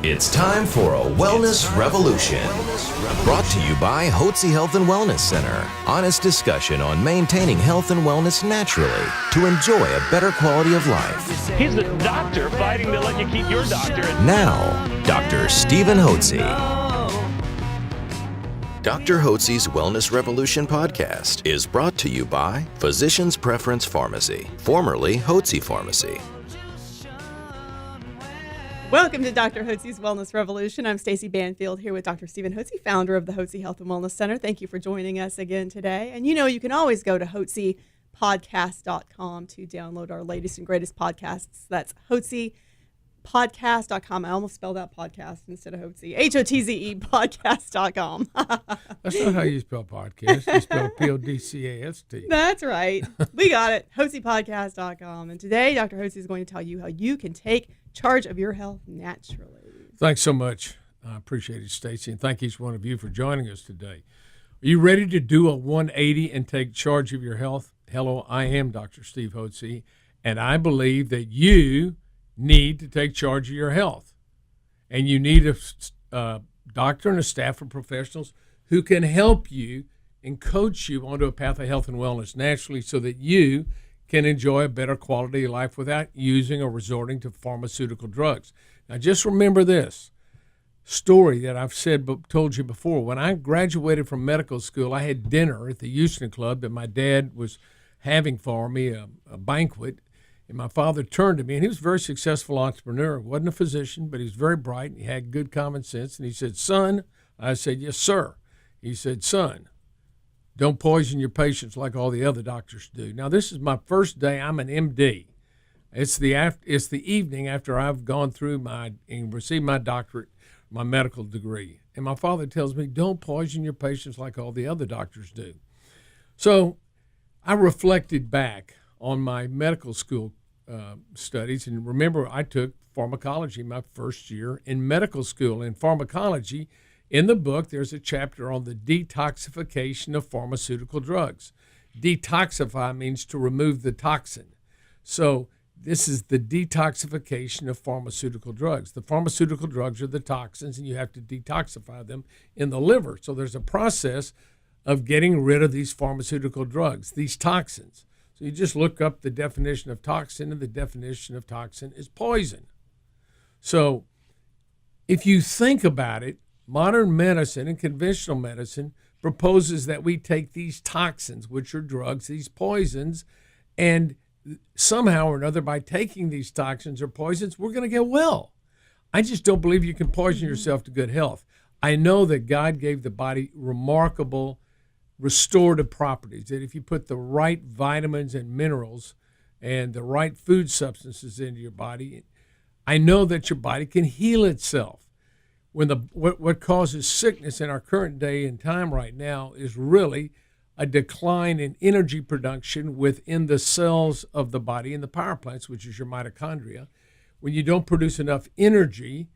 It's time for a wellness revolution. Brought to you by Hotze Health and Wellness Center. Honest discussion on maintaining health and wellness naturally to enjoy a better quality of life. He's the doctor fighting to let you keep your doctor. Now, Dr. Stephen Hotze. Dr. Hotze's Wellness Revolution podcast is brought to you by Physicians Preference Pharmacy, formerly Hotze Pharmacy. Welcome to Dr. Hotze's Wellness Revolution. I'm Stacey Banfield here with Dr. Stephen Hotze, founder of the Hotze Health and Wellness Center. Thank you for joining us again today. And you can always go to hotzepodcast.com to download our latest and greatest podcasts. That's hotzepodcast.com. I almost spelled out podcast instead of Hotze. Hotze podcast.com. That's not how you spell podcast. You spell P-O-D-C-A-S-T. That's right. We got it. Hotzepodcast.com. And today, Dr. Hotze is going to tell you how you can take charge of your health naturally. Thanks so much. I appreciate it, Stacey, and thank each one of you for joining us today. Are you ready to do a 180 and take charge of your health? Hello, I am Dr. Steve Hotze, and I believe that you need to take charge of your health. And you need a doctor and a staff of professionals who can help you and coach you onto a path of health and wellness naturally so that you can enjoy a better quality of life without using or resorting to pharmaceutical drugs. Now, just remember this story that I've told you before. When I graduated from medical school, I had dinner at the Houston Club that my dad was having for me, a banquet. And my father turned to me, and he was a very successful entrepreneur. He wasn't a physician, but he was very bright, and he had good common sense. And he said, "Son," I said, "Yes, sir." He said, "Son, don't poison your patients like all the other doctors do." Now, this is my first day. I'm an MD. It's the evening after I've gone through and received my doctorate, my medical degree. And my father tells me, "Don't poison your patients like all the other doctors do." So I reflected back on my medical school studies. And remember, I took pharmacology my first year in medical school. In pharmacology, in the book, there's a chapter on the detoxification of pharmaceutical drugs. Detoxify means to remove the toxin. So this is the detoxification of pharmaceutical drugs. The pharmaceutical drugs are the toxins, and you have to detoxify them in the liver. So there's a process of getting rid of these pharmaceutical drugs, these toxins. So you just look up the definition of toxin, and the definition of toxin is poison. So if you think about it, modern medicine and conventional medicine proposes that we take these toxins, which are drugs, these poisons, and somehow or another, by taking these toxins or poisons, we're going to get well. I just don't believe you can poison yourself to good health. I know that God gave the body remarkable restorative properties, that if you put the right vitamins and minerals and the right food substances into your body, I know that your body can heal itself. When what causes sickness in our current day and time right now is really a decline in energy production within the cells of the body in the power plants, which is your mitochondria. When you don't produce enough energy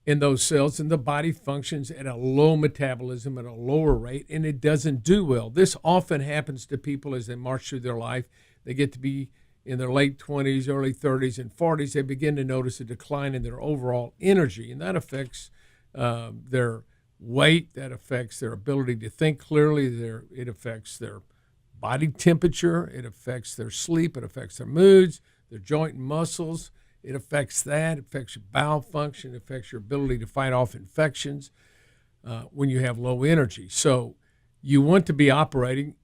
in those cells, and the body functions at a low metabolism, at a lower rate, and it doesn't do well. This often happens to people as they march through their life. They get to be in their late 20s, early 30s, and 40s. They begin to notice a decline in their overall energy, and that affects their weight, that affects their ability to think clearly, it affects their body temperature, it affects their sleep, it affects their moods, their joint and muscles. It affects that. It affects your bowel function. It affects your ability to fight off infections when you have low energy. So you want to be operating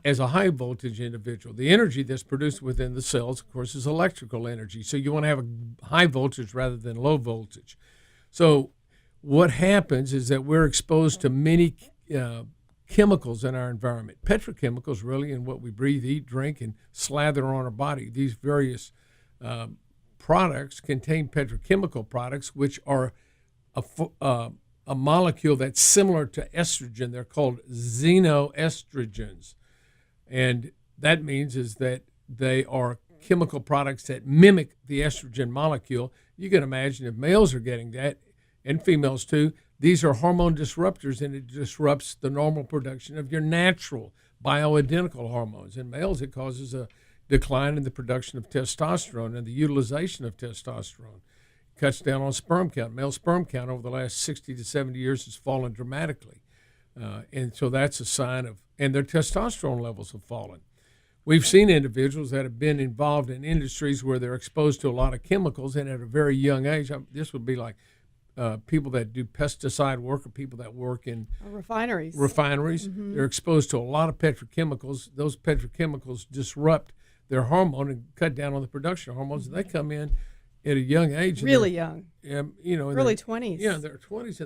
as a high voltage individual. The energy that's produced within the cells, of course, is electrical energy. So you want to have a high voltage rather than low voltage. So what happens is that we're exposed to many chemicals in our environment. Petrochemicals, really, in what we breathe, eat, drink, and slather on our body. These various products contain petrochemical products, which are a molecule that's similar to estrogen. They're called xenoestrogens. And that means is that they are chemical products that mimic the estrogen molecule. You can imagine if males are getting that, and females too, these are hormone disruptors, and it disrupts the normal production of your natural bioidentical hormones. In males, it causes a decline in the production of testosterone and the utilization of testosterone. cuts down on sperm count. Male sperm count over the last 60 to 70 years has fallen dramatically. And so that's a sign of, and their testosterone levels have fallen. We've seen individuals that have been involved in industries where they're exposed to a lot of chemicals, and at a very young age, this would be like people that do pesticide work or people that work in refineries. Mm-hmm. They're exposed to a lot of petrochemicals. Those petrochemicals disrupt their hormone and cut down on the production of hormones. Mm-hmm. And they come in at a young age. Really young. Early 20s. Yeah, in their 20s,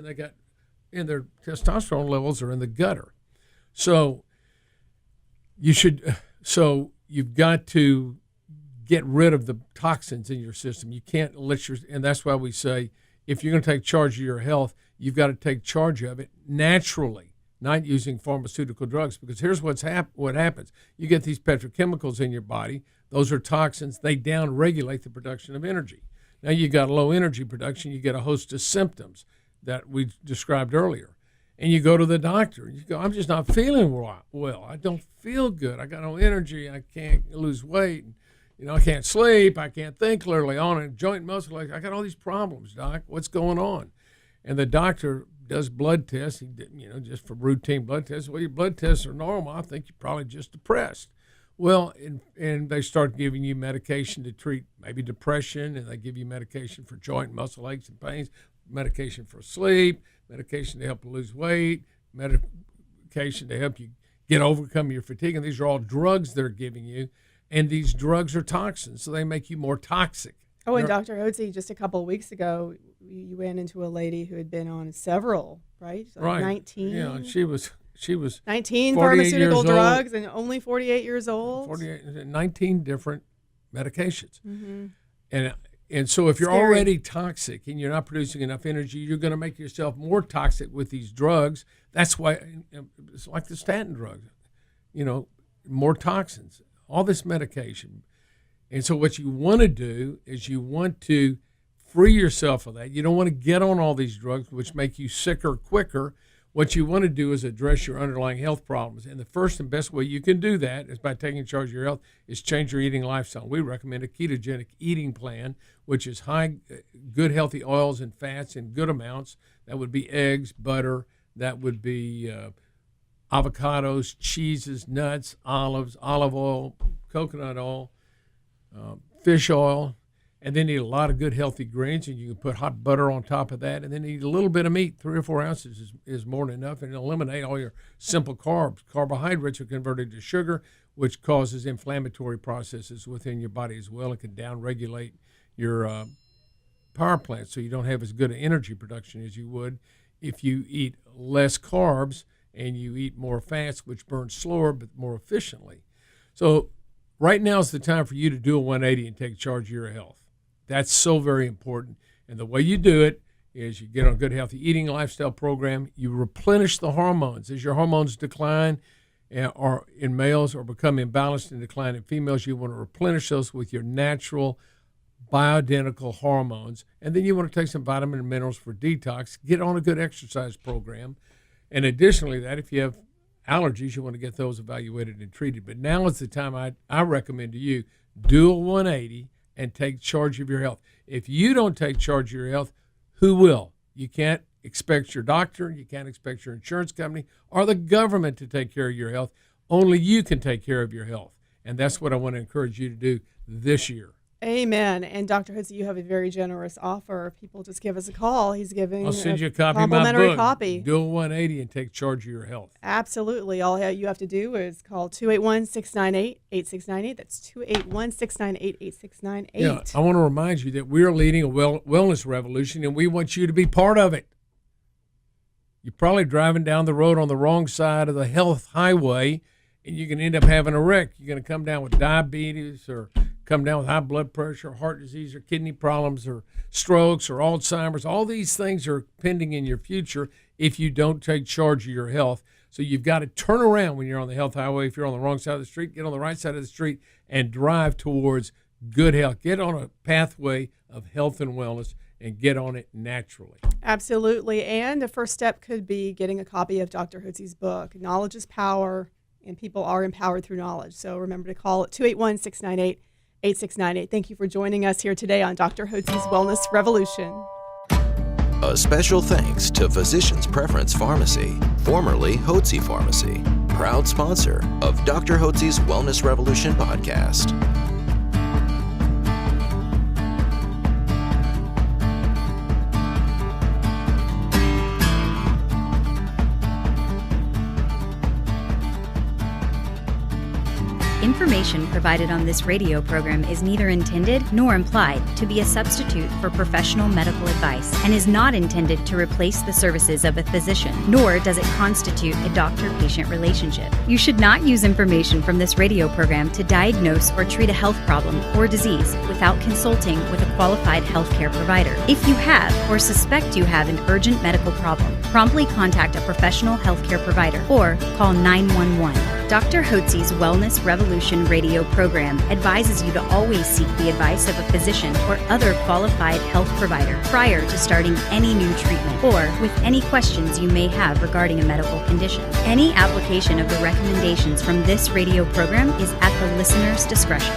and their testosterone levels are in the gutter. So you've got to get rid of the toxins in your system. You can't and that's why we say, if you're going to take charge of your health, you've got to take charge of it naturally, not using pharmaceutical drugs. Because here's what happens. You get these petrochemicals in your body. Those are toxins. They down-regulate the production of energy. Now you got low energy production. You get a host of symptoms that we described earlier. And you go to the doctor. And you go, I'm just not feeling well. I don't feel good. I got no energy. I can't lose weight. I can't sleep. I can't think clearly. On a joint muscle, I got all these problems, doc. What's going on? And the doctor does blood tests. Just for routine blood tests. Well, your blood tests are normal. I think you're probably just depressed. Well, and they start giving you medication to treat maybe depression, and they give you medication for joint muscle aches and pains, medication for sleep, medication to help lose weight, medication to help you overcome your fatigue. And these are all drugs they're giving you. And these drugs are toxins, so they make you more toxic. Oh, and Dr. Hotze, just a couple of weeks ago, you ran into a lady who had been on several, right? Right. 19. Yeah, and she was 19 pharmaceutical drugs and only 48 years old. 19 different medications. Mm-hmm. And so if you're Scary. already toxic and you're not producing enough energy, you're going to make yourself more toxic with these drugs. That's why it's like the statin drugs, more toxins. All this medication. And so what you want to do is you want to free yourself of that. You don't want to get on all these drugs, which make you sicker quicker. What you want to do is address your underlying health problems. And the first and best way you can do that is by taking charge of your health is change your eating lifestyle. We recommend a ketogenic eating plan, which is good healthy oils and fats in good amounts. That would be eggs, butter. That would be avocados, cheeses, nuts, olives, olive oil, coconut oil, fish oil, and then eat a lot of good healthy greens, and you can put hot butter on top of that, and then eat a little bit of meat. 3 or 4 ounces is more than enough, and eliminate all your simple carbs. Carbohydrates are converted to sugar, which causes inflammatory processes within your body as well. It can downregulate your power plant, so you don't have as good an energy production as you would if you eat less carbs and you eat more fats, which burn slower but more efficiently. So right now is the time for you to do a 180 and take charge of your health. That's so very important. And the way you do it is you get on a good, healthy eating lifestyle program. You replenish the hormones. As your hormones decline or in males or become imbalanced and decline in females, you want to replenish those with your natural bioidentical hormones. And then you want to take some vitamin and minerals for detox. Get on a good exercise program. And additionally, that if you have allergies, you want to get those evaluated and treated. But now is the time I recommend to you, do a 180 and take charge of your health. If you don't take charge of your health, who will? You can't expect your doctor, you can't expect your insurance company or the government to take care of your health. Only you can take care of your health. And that's what I want to encourage you to do this year. Amen. And Dr. Hotze, you have a very generous offer. People just give us a call. He's giving I'll send you a copy of my complimentary book. Copy. Do a 180 and take charge of your health. Absolutely. All you have to do is call 281-698-8698. That's 281-698-8698. Yeah, I want to remind you that we're leading a wellness revolution, and we want you to be part of it. You're probably driving down the road on the wrong side of the health highway, and you can end up having a wreck. You're going to come down with diabetes or come down with high blood pressure, heart disease, or kidney problems, or strokes, or Alzheimer's. All these things are pending in your future if you don't take charge of your health. So you've got to turn around when you're on the health highway. If you're on the wrong side of the street, get on the right side of the street and drive towards good health. Get on a pathway of health and wellness and get on it naturally. Absolutely. And the first step could be getting a copy of Dr. Hotze's book, Knowledge is Power, and people are empowered through knowledge. So remember to call at 281-698-8698. 8698. Thank you for joining us here today on Dr. Hotze's Wellness Revolution. A special thanks to Physicians Preference Pharmacy, formerly Hotze Pharmacy, proud sponsor of Dr. Hotze's Wellness Revolution podcast. Information provided on this radio program is neither intended nor implied to be a substitute for professional medical advice and is not intended to replace the services of a physician, nor does it constitute a doctor-patient relationship. You should not use information from this radio program to diagnose or treat a health problem or disease without consulting with a qualified healthcare provider. If you have or suspect you have an urgent medical problem, promptly contact a professional healthcare provider or call 911. Dr. Hotze's Wellness Revolution radio program advises you to always seek the advice of a physician or other qualified health provider prior to starting any new treatment or with any questions you may have regarding a medical condition. Any application of the recommendations from this radio program is at the listener's discretion.